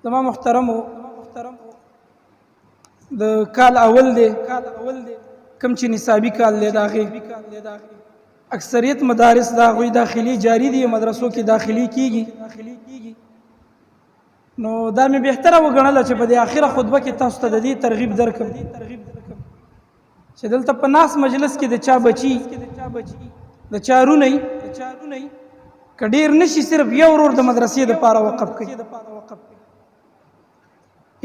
زما محترمو د کال اول دی کم چې نصابي کال دی داغه اکثریت مدارس دا غوي داخلي جاری دي مدرسو کې داخلي کیږي نو دا مې بهتره وګڼله چې په دې اخره خطبه کې تاسو ته د دې ترغیب درکم چې دلته په ناس مجلس کې د چا بچي د چا رونی که ډېر نشي صرف یو ورور د مدرسې دپاره وقف کړي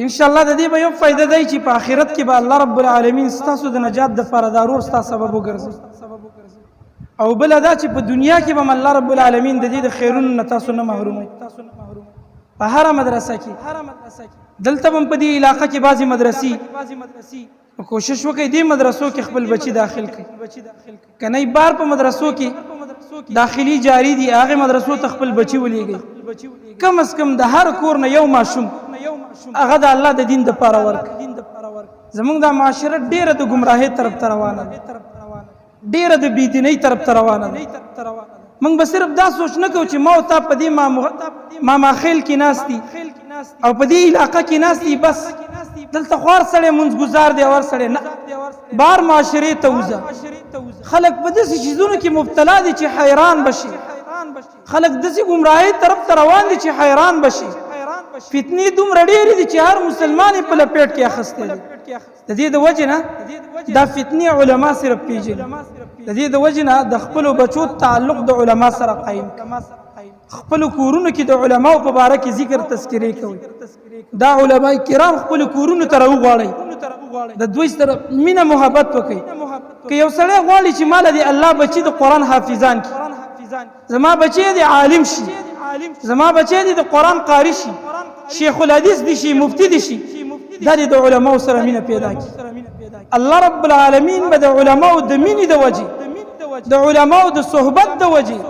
ان شاء الله د دې به یو فائدہ دی چې په آخرت کې به الله رب العالمین ستاسو د نجات دپاره دا ورور ستا سبب وګرځي او بله دا چې په دنیا کې به الله رب العالمین د دې د خیرونو نه تاسو نه محروموي په هره مدرسه کې دلته هم په دې علاقه کې بعضې مدرسې کوشش وکړئ دې مدرسو کې خپل بچي داخل کړئ که نه بار په مدرسو کې داخلي جاری دي هغې مدرسو ته خپل بچي ولیږئ کم از کم د هر کور نه یو ماشوم هغه د الله د دین دپاره ورکړي زموږ دا معاشره ډېره د ګمراهۍ طرف ته روانه ده ډېره د بېدینۍ طرف ته روانه ده موږ به صرف دا سوچ نه کوو چې ما او تا په دې ماماخیل کې ناست دي او په دې علاقه کې ناست دي بس دلته خو هر سړی منځګزار دی او هر سړی نه بار معاشرې ته وځه خلک په داسې چیزونو کې مبتلا دي چې حیران بشي خلک داسې ګمراهۍ طرف ته روان دي چې حیران بشي فتنې دومره ډېرې دي چې هر مسلمان یې په لپیټ کې اخیستی دی د دې د وجې نه دا فتنې علما صرف پیژني د دې د وجې نه د خپلو بچو تعلق د علما سره قایم خپلو کورونو کې د علماو په باره کې ذکر تذکرې کوي دا علما کرام خپلو کورونو ته راوغواړئ د دوی سره مینه محبت وکړئ که یو سړی غواړي چې ماله د الله بچي د قرآن حافظان کړي زما بچی د عالم شي زما بچی د قرآن قاری شي شیخ الحدیث دي شي مفتی دي شي دا د علماو سره مینه پیدا کړي الله رب العالمین به د علماو د مینې د وجې د علماو د صحبت د وجې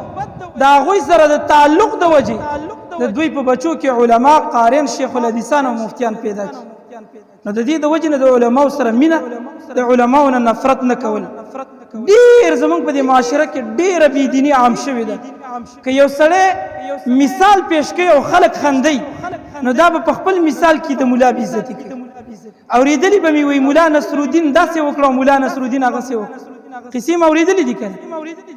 د هغوی سره د تعلق د وجې د دوی په بچو کې علما قاریان شیخ الحدیثان او مفتیان پیدا کړي نو د دې د وجې نه د علماو سره مینه د علماو نه نفرت نه کول ډېر زموږ په دې معاشره کې ډېره بېدیني عام شوې ده که یو سړی مثال پیش کوي او خلک خندي نو دا به په خپل مثال کې د ملا بېعزتي کوي اورېدلي به مې وایي ملا نصرالدین داسې وکړه او ملا نصرالدین هغسې وکړه قصې مې اورېدلي دي که نه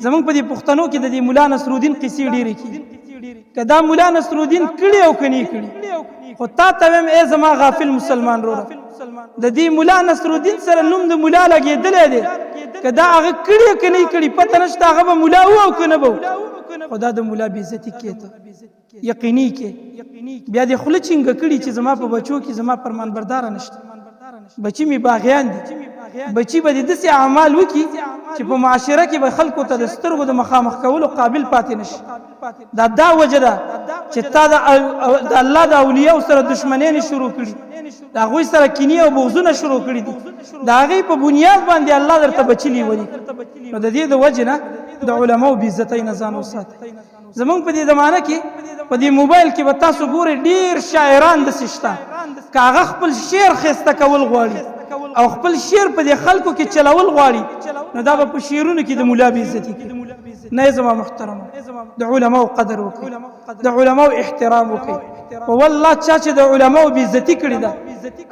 زموږ په دې پښتنو کې د دې ملا نصرالدین قصې ډېرې کېږي که دا ملا نصرالدین کړي او که نه کړي خو تا ته وایم ای زما غافل مسلمان وروره د دې ملا نصرالدین سره نوم د ملا لګېدلی دی که دا هغه کړي که نه کړي پته نشته هغه به ملا و او که نه به خو دا د ملا بېعزتي کېته یقیني کې بیا دې خوله چینګه کړي چې زما په بچو کې زما فرمانبرداره نشته بچي مې باغیان دي بچي به دې داسې اعمال وکړي چې په معاشره کې به خلکو ته د سترګو د مخامخ کولو قابل پاتې نشي دا وجه ده چې تا د الله د اولیاو سره دشمنۍ شروع کړي د هغوی سره کینې او بغضونه شروع کړي دي د هغې په بنیاد باندې الله درته بچي لیولي نو د دې د وجې نه د علماو بېعزتۍ نه ځان وساتئ زموږ په دې زمانه کې په دې موبایل کې به تاسو ګورئ ډېر شاعران داسې شته که هغه خپل شعر ښایسته کول غواړي او خپل شعر په دې خلکو کې چلول غواړي نو دا به په شعرونو کې د ملا بېعزتي کوي نه زما محترمه د علماو قدر وکړئ د علماو احترام وکړئ والله چا چې د علماو بېعزتي کړې ده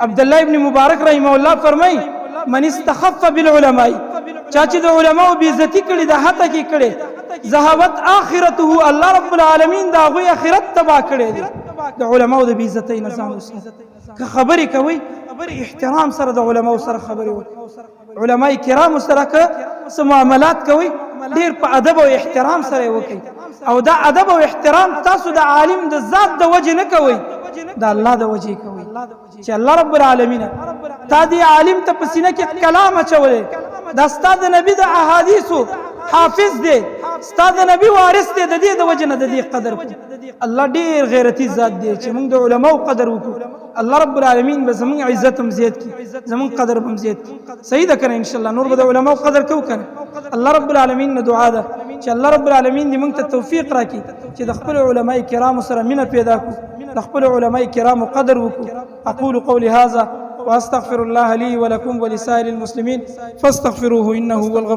عبدالله ابن مبارک رحمه الله فرمایي من استخف بالعلماء چا چې د علماو بېعزتي کړې ده حتی کې کړې ذهبت آخرته الله رب العالمین د هغوی آخرت تباه کړی دی د علماو د بېعزتۍ نه ځان وساتئ که خبرې کوئ احترام سره د علماو سره خبرې وکړئ علما کرامو سره که څه معاملات کوئ ډېر په ادب او احترام سره یې وکړئ او دا ادب او احترام تاسو د عالم د ذات د وجې نه کوئ د الله د وجې کوئ چې الله رب العالمین تا دې عالم ته په سینه کې کلام اچولی دا ستا د نبي د احادیثو حافظ دی ستا د نبي وارث دی د دې د وجې نه د دې قدر کوو الله ډېر غیرتي ذات دی چې موږ د علماو قدر وکړو الله رب العالمین به زموږ عزت هم زیات کړي زموږ قدر به هم زیات کړي صحیح ده که نه انشاءالله نور به د علماو قدر کوو که نه الله رب العالمین نه دعا ده چې الله رب العالمین دې موږ ته توفیق راکړي چې د خپلو علماء کرامو سره مینه پیدا کړو د خپلو علماء کرامو قدر وکړو اقول قولي هذا واستغفر الله لي ولكم ولسائر المسلمين فاستغفروه انه هو الغفور